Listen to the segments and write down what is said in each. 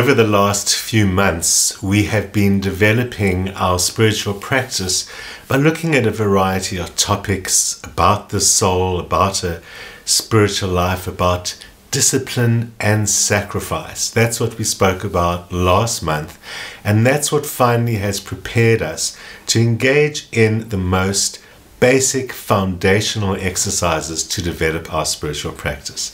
Over the last few months, we have been developing our spiritual practice by looking at a variety of topics about the soul, about a spiritual life, about discipline and sacrifice. That's what we spoke about last month, and that's what finally has prepared us to engage in the most basic foundational exercises to develop our spiritual practice.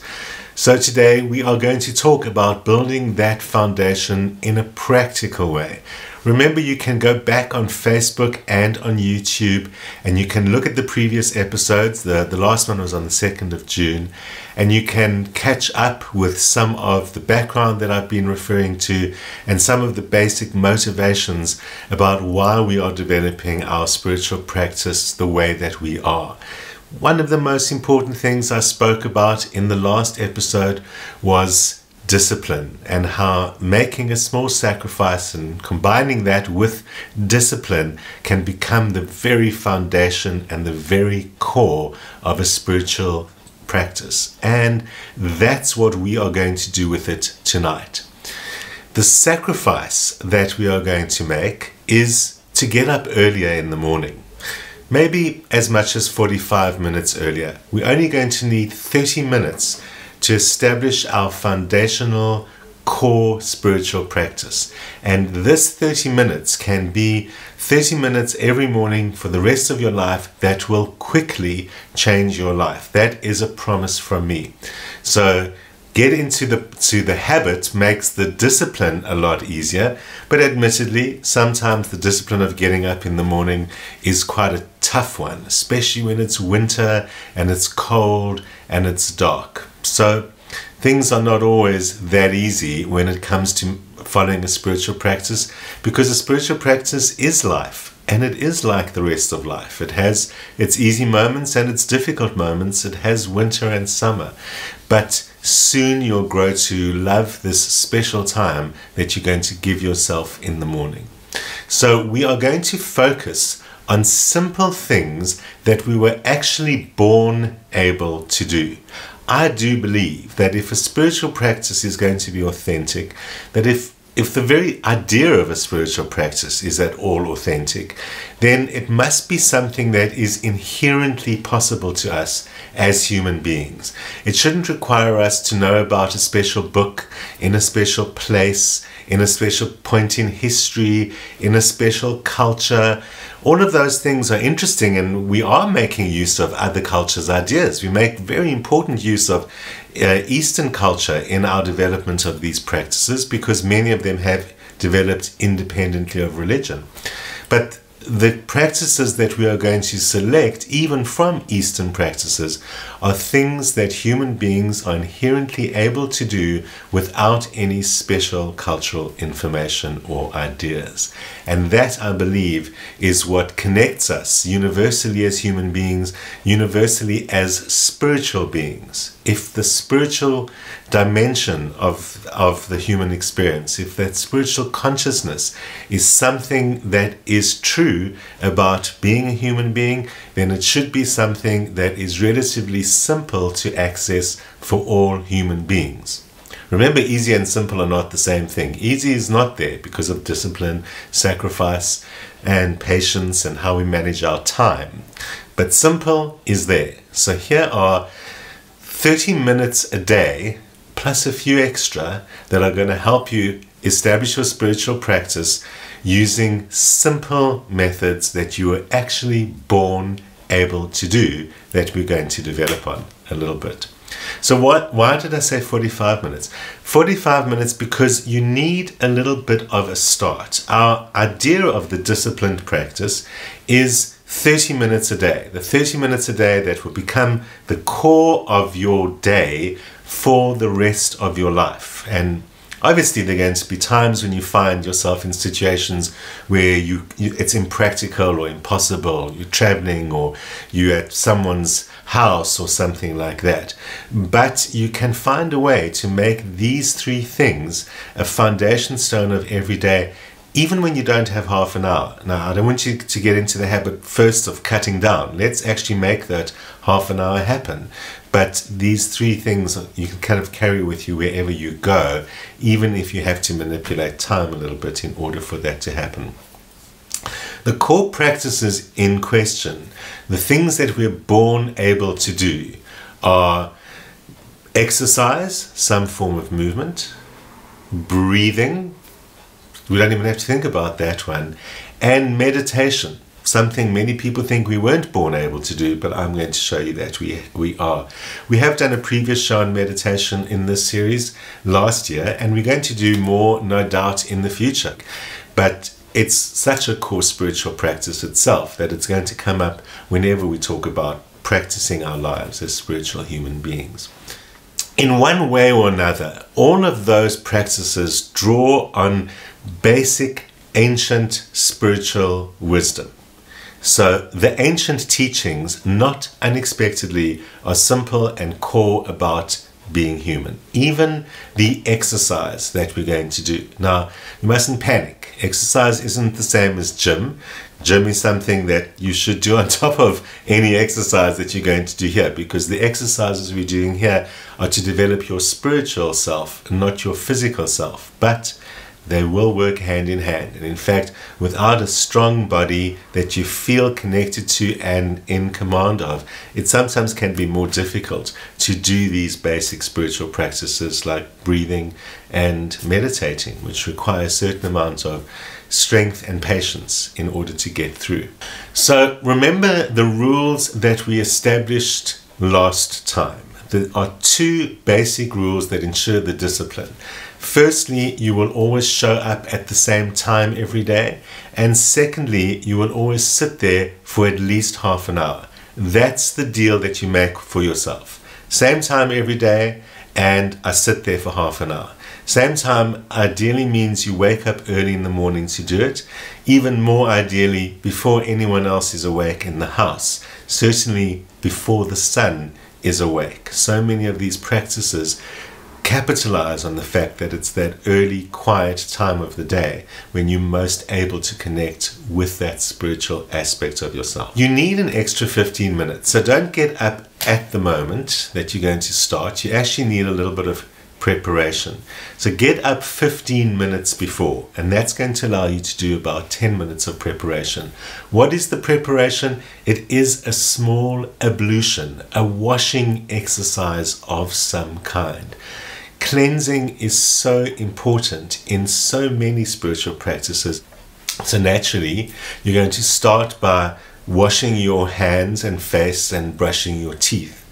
So today we are going to talk about building that foundation in a practical way. Remember, you can go back on Facebook and on YouTube and you can look at the previous episodes. The last one was on the 2nd of June, and you can catch up with some of the background that I've been referring to and some of the basic motivations about why we are developing our spiritual practice the way that we are. One of the most important things I spoke about in the last episode was discipline, and how making a small sacrifice and combining that with discipline can become the very foundation and the very core of a spiritual practice. And that's what we are going to do with it tonight. The sacrifice that we are going to make is to get up earlier in the morning. Maybe as much as 45 minutes earlier. We're only going to need 30 minutes to establish our foundational core spiritual practice. And this 30 minutes can be 30 minutes every morning for the rest of your life that will quickly change your life. That is a promise from me. So get into the habit makes the discipline a lot easier, but admittedly, sometimes the discipline of getting up in the morning is quite a tough one, especially when it's winter and it's cold and it's dark. So things are not always that easy when it comes to following a spiritual practice, because a spiritual practice is life. And it is like the rest of life. It has its easy moments and its difficult moments. It has winter and summer. But soon you'll grow to love this special time that you're going to give yourself in the morning. So we are going to focus on simple things that we were actually born able to do. I do believe that if a spiritual practice is going to be authentic, that if the very idea of a spiritual practice is at all authentic, then it must be something that is inherently possible to us as human beings. It shouldn't require us to know about a special book, in a special place, in a special point in history, in a special culture. All of those things are interesting, and we are making use of other cultures' ideas. We make very important use of Eastern culture in our development of these practices, because many of them have developed independently of religion. But the practices that we are going to select, even from Eastern practices, are things that human beings are inherently able to do without any special cultural information or ideas. And that, I believe, is what connects us universally as human beings, universally as spiritual beings. If the spiritual dimension of the human experience, if that spiritual consciousness is something that is true about being a human being, then it should be something that is relatively simple to access for all human beings. Remember, easy and simple are not the same thing. Easy is not there because of discipline, sacrifice, and patience, and how we manage our time. But simple is there. So here are 30 minutes a day, plus a few extra, that are going to help you establish your spiritual practice using simple methods that you were actually born able to do, that we're going to develop on a little bit. So why did I say 45 minutes? 45 minutes because you need a little bit of a start. Our idea of the disciplined practice is 30 minutes a day. The 30 minutes a day that will become the core of your day for the rest of your life. And obviously, there are going to be times when you find yourself in situations where it's impractical or impossible. You're traveling, or you're at someone's house or something like that. But you can find a way to make these three things a foundation stone of every day, even when you don't have half an hour. Now, I don't want you to get into the habit first of cutting down. Let's actually make that half an hour happen. But these three things you can kind of carry with you wherever you go, even if you have to manipulate time a little bit in order for that to happen. The core practices in question, the things that we're born able to do, are exercise, some form of movement, breathing, we don't even have to think about that one, and meditation, something many people think we weren't born able to do, but I'm going to show you that we are. We have done a previous show on meditation in this series last year, and we're going to do more, no doubt, in the future. But it's such a core spiritual practice itself that it's going to come up whenever we talk about practicing our lives as spiritual human beings. In one way or another, all of those practices draw on basic ancient spiritual wisdom. So the ancient teachings, not unexpectedly, are simple and core about being human. Even the exercise that we're going to do. Now, you mustn't panic. Exercise isn't the same as gym. Gym is something that you should do on top of any exercise that you're going to do here, because the exercises we're doing here are to develop your spiritual self, not your physical self. But they will work hand in hand. And in fact, without a strong body that you feel connected to and in command of, it sometimes can be more difficult to do these basic spiritual practices like breathing and meditating, which require a certain amount of strength and patience in order to get through. So remember the rules that we established last time. There are two basic rules that ensure the discipline. Firstly, you will always show up at the same time every day. And secondly, you will always sit there for at least half an hour. That's the deal that you make for yourself. Same time every day, and I sit there for half an hour. Same time ideally means you wake up early in the morning to do it. Even more ideally, before anyone else is awake in the house. Certainly before the sun is awake. So many of these practices capitalize on the fact that it's that early, quiet time of the day when you're most able to connect with that spiritual aspect of yourself. You need an extra 15 minutes, so don't get up at the moment that you're going to start. You actually need a little bit of preparation. So get up 15 minutes before, and that's going to allow you to do about 10 minutes of preparation. What is the preparation? It is a small ablution, a washing exercise of some kind. Cleansing is so important in so many spiritual practices. So naturally, you're going to start by washing your hands and face and brushing your teeth.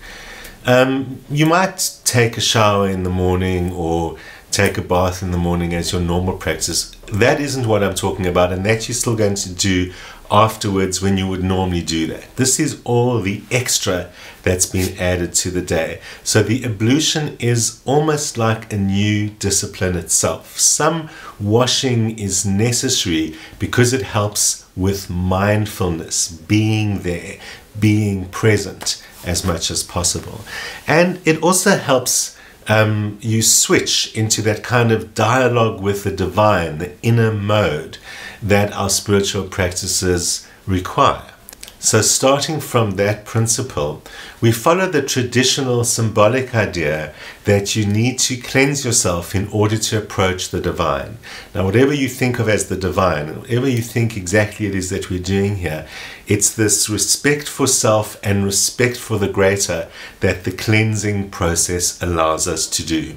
You might take a shower in the morning or take a bath in the morning as your normal practice. That isn't what I'm talking about, and that you're still going to do afterwards when you would normally do that. This is all the extra that's been added to the day. So the ablution is almost like a new discipline itself. Some washing is necessary because it helps with mindfulness, being there, being present as much as possible. And it also helps you switch into that kind of dialogue with the divine, the inner mode that our spiritual practices require. So starting from that principle, we follow the traditional symbolic idea that you need to cleanse yourself in order to approach the divine. Now, whatever you think of as the divine, whatever you think exactly it is that we're doing here, it's this respect for self and respect for the greater that the cleansing process allows us to do.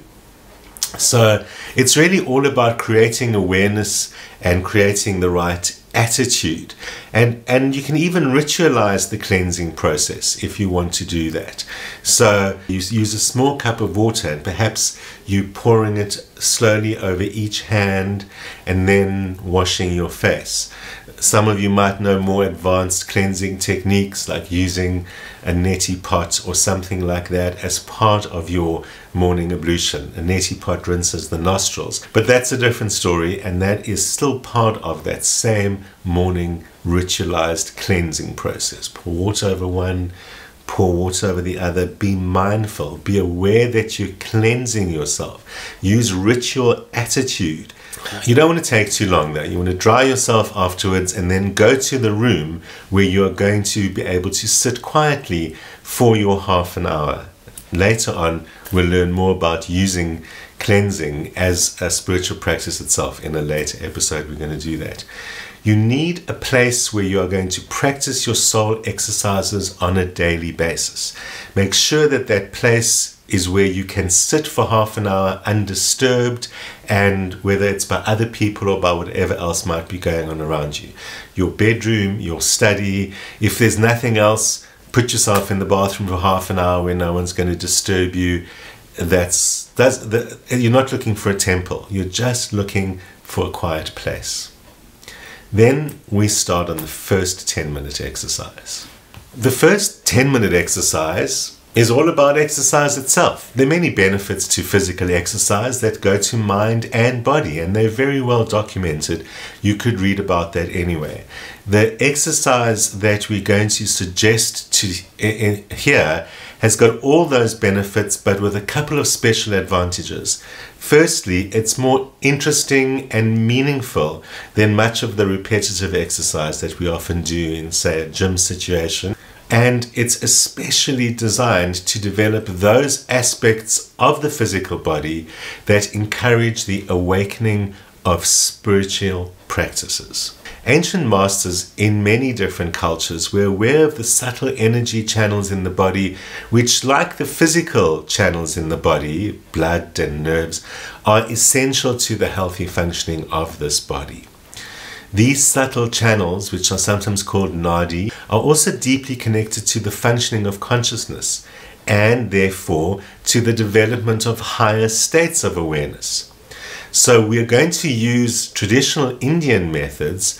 So it's really all about creating awareness and creating the right attitude, and you can even ritualize the cleansing process if you want to do that. So you use a small cup of water, and perhaps you pouring it slowly over each hand and then washing your face. Some of you might know more advanced cleansing techniques like using a neti pot or something like that as part of your morning ablution. A neti pot rinses the nostrils, but that's a different story, and that is still part of that same morning ritualized cleansing process. Pour water over one, pour water over the other. Be mindful, be aware that you're cleansing yourself. Use ritual attitude You don't want to take too long though. You want to dry yourself afterwards and then go to the room where you are going to be able to sit quietly for your half an hour. Later on, we'll learn more about using cleansing as a spiritual practice itself. In a later episode, we're going to do that. You need a place where you are going to practice your soul exercises on a daily basis. Make sure that that place is where you can sit for half an hour undisturbed, and whether it's by other people or by whatever else might be going on around you. Your bedroom, your study. If there's nothing else, put yourself in the bathroom for half an hour where no one's going to disturb you. You're not looking for a temple. You're just looking for a quiet place. Then we start on the first 10-minute exercise. The first 10-minute exercise is all about exercise itself. There are many benefits to physical exercise that go to mind and body, and they're very well documented. You could read about that anyway. The exercise that we're going to suggest here has got all those benefits, but with a couple of special advantages. Firstly, it's more interesting and meaningful than much of the repetitive exercise that we often do in, say, a gym situation. And it's especially designed to develop those aspects of the physical body that encourage the awakening of spiritual practices. Ancient masters in many different cultures were aware of the subtle energy channels in the body, which, like the physical channels in the body, blood and nerves, are essential to the healthy functioning of this body. These subtle channels, which are sometimes called nadi, are also deeply connected to the functioning of consciousness and therefore to the development of higher states of awareness. So we are going to use traditional Indian methods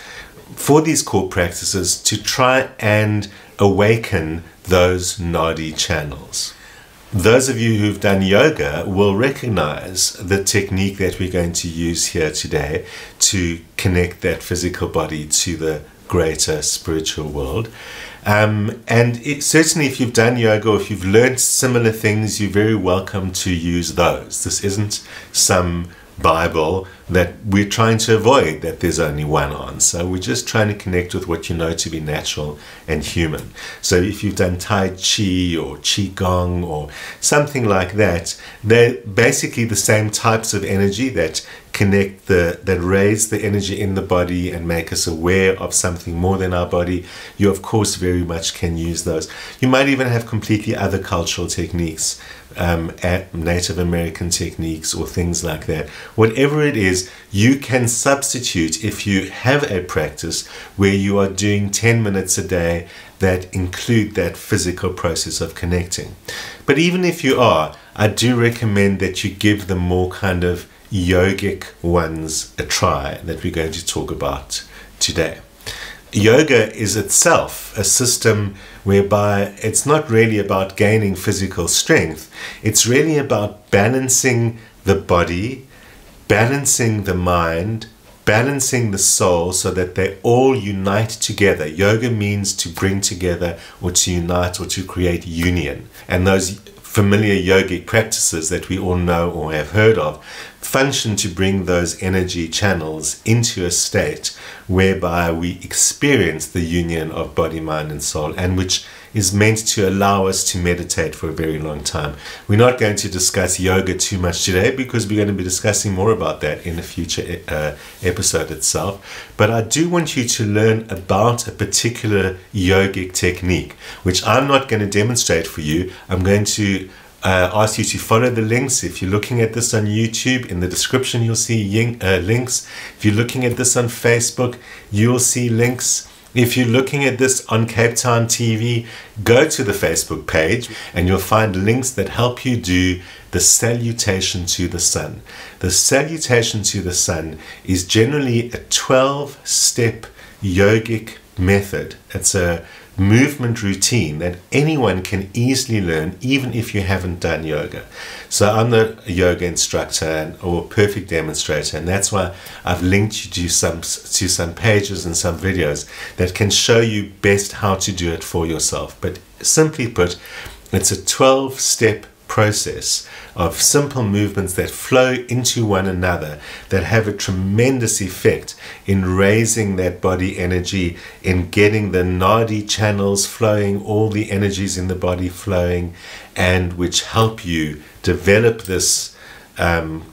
for these core practices to try and awaken those nadi channels. Those of you who've done yoga will recognize the technique that we're going to use here today to connect that physical body to the greater spiritual world. Certainly if you've done yoga or if you've learned similar things, you're very welcome to use those. This isn't some Bible that we're trying to avoid that there's only one answer. We're just trying to connect with what you know to be natural and human. So if you've done Tai Chi or Qigong or something like that, they're basically the same types of energy that connect that raise the energy in the body and make us aware of something more than our body. You of course very much can use those. You might even have completely other cultural techniques, Native American techniques or things like that. Whatever it is, you can substitute if you have a practice where you are doing 10 minutes a day that include that physical process of connecting. But even if you are, I do recommend that you give the more kind of yogic ones a try that we're going to talk about today. Yoga is itself a system whereby it's not really about gaining physical strength. It's really about balancing the body, balancing the mind, balancing the soul so that they all unite together. Yoga means to bring together or to unite or to create union. And those familiar yogic practices that we all know or have heard of function to bring those energy channels into a state whereby we experience the union of body, mind and soul, and which is meant to allow us to meditate for a very long time. We're not going to discuss yoga too much today because we're going to be discussing more about that in a future episode itself. But I do want you to learn about a particular yogic technique, which I'm not going to demonstrate for you. I'm going to ask you to follow the links. If you're looking at this on YouTube, in the description you'll see links. If you're looking at this on Facebook, you'll see links. If you're looking at this on Cape Town TV, go to the Facebook page and you'll find links that help you do the salutation to the sun. The salutation to the sun is generally a 12-step yogic method. It's a movement routine that anyone can easily learn, even if you haven't done yoga. So I'm the yoga instructor or perfect demonstrator, and that's why I've linked you to some pages and some videos that can show you best how to do it for yourself. But simply put, it's a 12-step process of simple movements that flow into one another, that have a tremendous effect in raising that body energy, in getting the nadi channels flowing, all the energies in the body flowing, and which help you develop this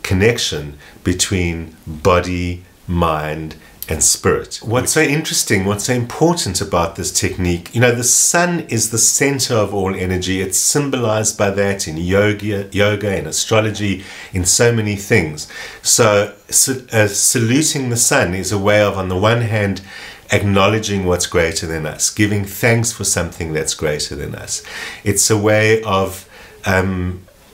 connection between body, mind, and spirit. What's so interesting, what's so important about this technique, you know, the sun is the center of all energy. It's symbolized by that in yoga, in astrology, in so many things. So saluting the sun is a way of, on the one hand, acknowledging what's greater than us, giving thanks for something that's greater than us. It's a way of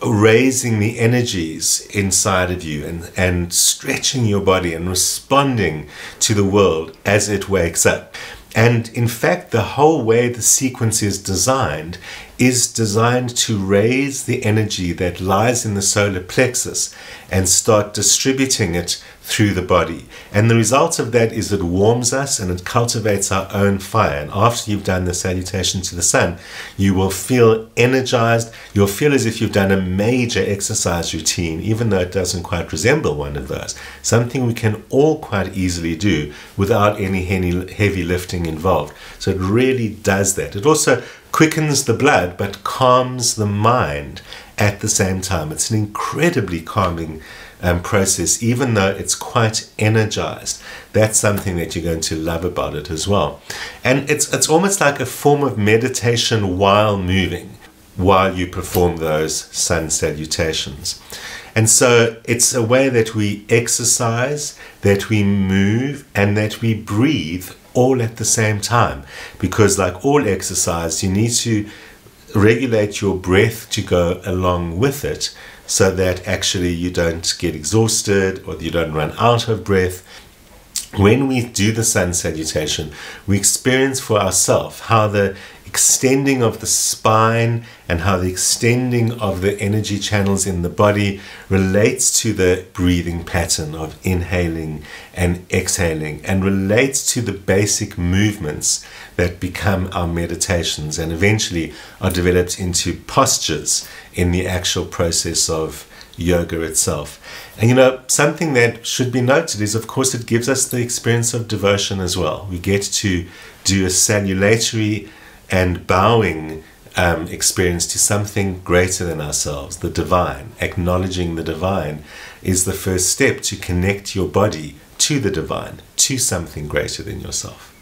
raising the energies inside of you and stretching your body and responding to the world as it wakes up. And in fact, the whole way the sequence is designed to raise the energy that lies in the solar plexus and start distributing it through the body. And the result of that is it warms us and it cultivates our own fire. And after you've done the salutation to the sun, you will feel energized. You'll feel as if you've done a major exercise routine, even though it doesn't quite resemble one of those. Something we can all quite easily do without any heavy lifting involved. So it really does that. It also quickens the blood but calms the mind at the same time. It's an incredibly calming process, even though it's quite energized. That's something that you're going to love about it as well. And it's almost like a form of meditation while moving, while you perform those sun salutations. And so it's a way that we exercise, that we move, and that we breathe all at the same time. Because like all exercise, you need to regulate your breath to go along with it, so that actually you don't get exhausted or you don't run out of breath. When we do the sun salutation, we experience for ourselves how the extending of the spine and how the extending of the energy channels in the body relates to the breathing pattern of inhaling and exhaling, and relates to the basic movements that become our meditations and eventually are developed into postures in the actual process of yoga itself. And you know, something that should be noted is, of course, it gives us the experience of devotion as well. We get to do a salutatory and bowing experience to something greater than ourselves, the divine. Acknowledging the divine is the first step to connect your body to the divine, to something greater than yourself.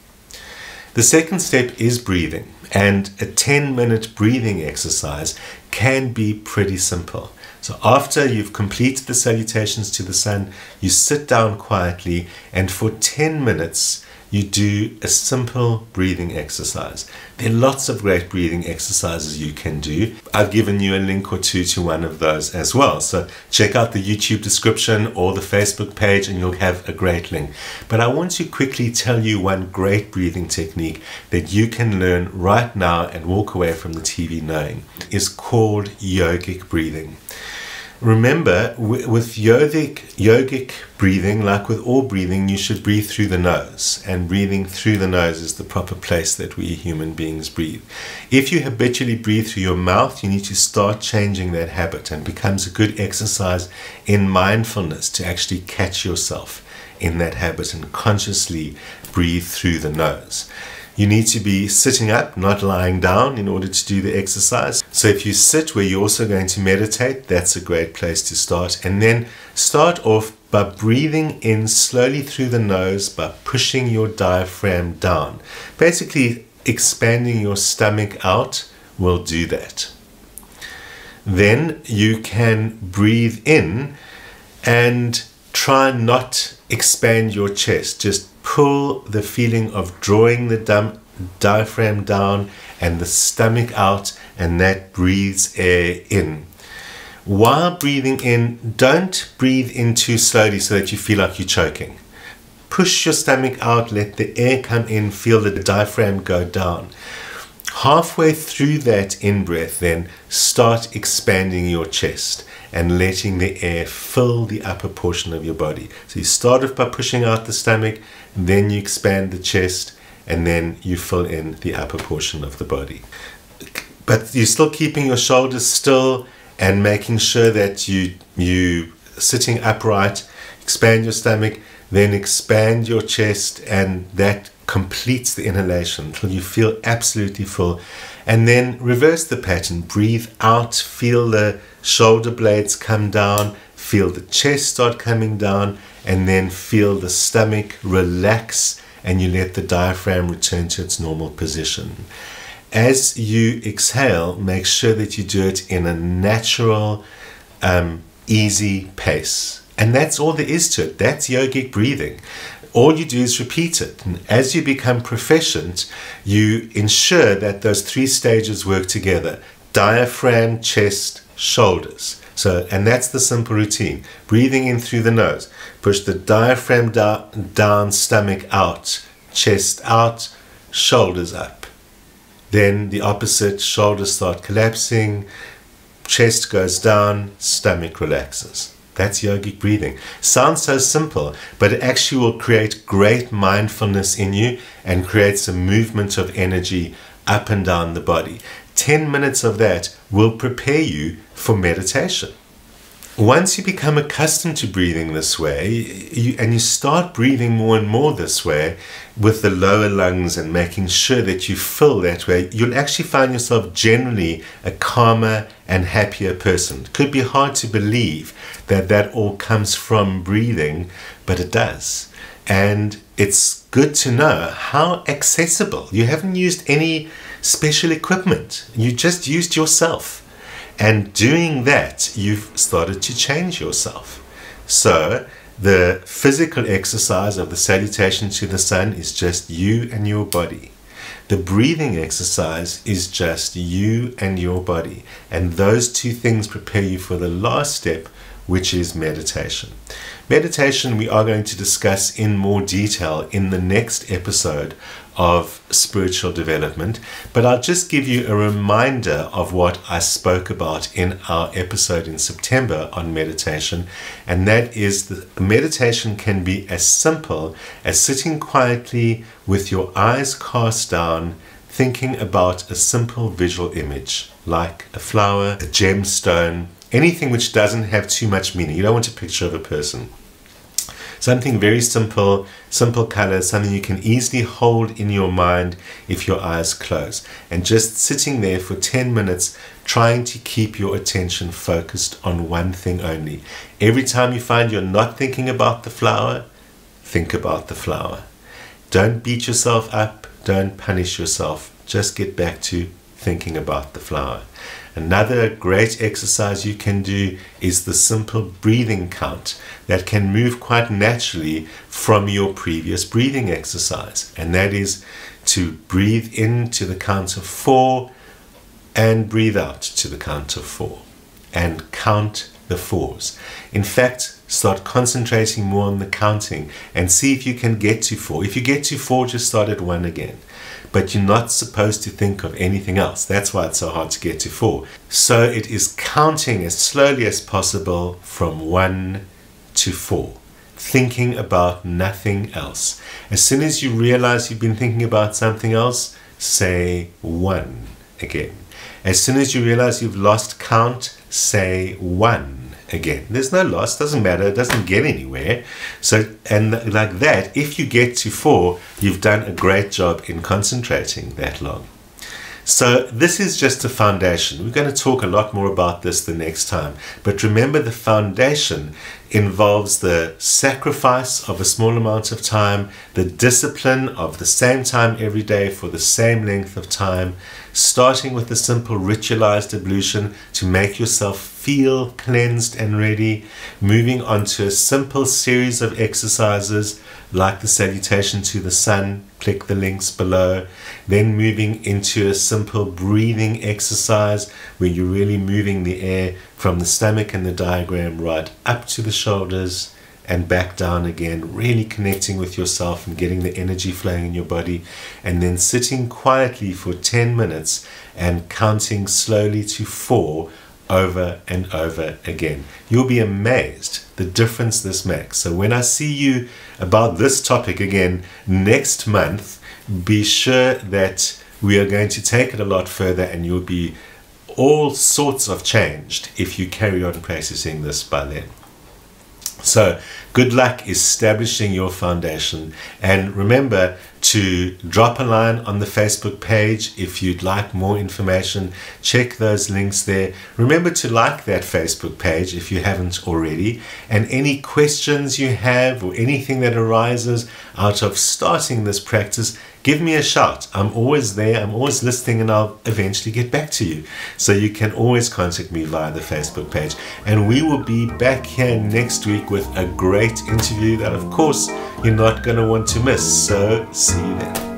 The second step is breathing, and a 10-minute breathing exercise can be pretty simple. So after you've completed the salutations to the sun, you sit down quietly, and for 10 minutes you do a simple breathing exercise. There are lots of great breathing exercises you can do. I've given you a link or two to one of those as well. So check out the YouTube description or the Facebook page and you'll have a great link. But I want to quickly tell you one great breathing technique that you can learn right now and walk away from the TV knowing. It's called yogic breathing. Remember, with yogic breathing, like with all breathing, you should breathe through the nose. And breathing through the nose is the proper place that we human beings breathe. If you habitually breathe through your mouth, you need to start changing that habit, and it becomes a good exercise in mindfulness to actually catch yourself in that habit and consciously breathe through the nose. You need to be sitting up, not lying down, in order to do the exercise. So if you sit where you're also going to meditate, that's a great place to start. And then start off by breathing in slowly through the nose by pushing your diaphragm down. Basically, expanding your stomach out will do that. Then you can breathe in and try not expand your chest. Just pull the feeling of drawing the diaphragm down and the stomach out, and that breathes air in. While breathing in, don't breathe in too slowly so that you feel like you're choking. Push your stomach out, let the air come in, feel the diaphragm go down. Halfway through that in-breath, then start expanding your chest and letting the air fill the upper portion of your body. So you start off by pushing out the stomach, then you expand the chest, and then you fill in the upper portion of the body. But you're still keeping your shoulders still and making sure that you sitting upright, expand your stomach, then expand your chest, and that completes the inhalation until you feel absolutely full. And then reverse the pattern. Breathe out, feel the shoulder blades come down, feel the chest start coming down, and then feel the stomach relax, and you let the diaphragm return to its normal position. As you exhale, make sure that you do it in a natural, easy pace. And that's all there is to it. That's yogic breathing. All you do is repeat it. And as you become proficient, you ensure that those 3 stages work together: diaphragm, chest, shoulders. And that's the simple routine. Breathing in through the nose. Push the diaphragm down, stomach out, chest out, shoulders up. Then the opposite, shoulders start collapsing, chest goes down, stomach relaxes. That's yogic breathing. Sounds so simple, but it actually will create great mindfulness in you and creates a movement of energy up and down the body. 10 minutes of that will prepare you for meditation. Once you become accustomed to breathing this way, and you start breathing more and more this way with the lower lungs and making sure that you fill that way, you'll actually find yourself generally a calmer and happier person. It could be hard to believe that that all comes from breathing, but it does. And it's good to know how accessible. You haven't used any special equipment. You just used yourself. And doing that, you've started to change yourself. So the physical exercise of the salutation to the sun is just you and your body. The breathing exercise is just you and your body. And those 2 things prepare you for the last step, which is meditation. Meditation we are going to discuss in more detail in the next episode of spiritual development, but I'll just give you a reminder of what I spoke about in our episode in September on meditation, and that is that meditation can be as simple as sitting quietly with your eyes cast down, thinking about a simple visual image like a flower, a gemstone, anything which doesn't have too much meaning. You don't want a picture of a person. Something very simple, simple colors, something you can easily hold in your mind if your eyes close. And just sitting there for 10 minutes, trying to keep your attention focused on one thing only. Every time you find you're not thinking about the flower, think about the flower. Don't beat yourself up, don't punish yourself. Just get back to thinking about the flower. Another great exercise you can do is the simple breathing count that can move quite naturally from your previous breathing exercise. And that is to breathe in to the count of 4 and breathe out to the count of 4 and count the 4s. In fact, start concentrating more on the counting and see if you can get to 4. If you get to 4, just start at 1 again. But you're not supposed to think of anything else. That's why it's so hard to get to 4. So it is counting as slowly as possible from 1 to 4. Thinking about nothing else. As soon as you realize you've been thinking about something else, say 1 again. As soon as you realize you've lost count, say 1 again. There's no loss, doesn't matter, it doesn't get anywhere. So, and like that, if you get to 4, you've done a great job in concentrating that long. So this is just a foundation. We're going to talk a lot more about this the next time. But remember, the foundation involves the sacrifice of a small amount of time, the discipline of the same time every day for the same length of time, starting with a simple ritualized ablution to make yourself feel cleansed and ready, moving on to a simple series of exercises like the salutation to the sun, click the links below, then moving into a simple breathing exercise where you're really moving the air from the stomach and the diaphragm right up to the shoulders and back down again, really connecting with yourself and getting the energy flowing in your body, and then sitting quietly for 10 minutes and counting slowly to 4 over and over again. You'll be amazed the difference this makes. So when I see you about this topic again next month, be sure that we are going to take it a lot further, and you'll be all sorts of changed if you carry on practicing this by then. So good luck establishing your foundation, and remember to drop a line on the Facebook page if you'd like more information. Check those links there. Remember to like that Facebook page if you haven't already, and any questions you have or anything that arises out of starting this practice, give me a shout. I'm always there, I'm always listening, and I'll eventually get back to you. So you can always contact me via the Facebook page. And we will be back here next week with a great interview that, of course, you're not going to want to miss. So see you then.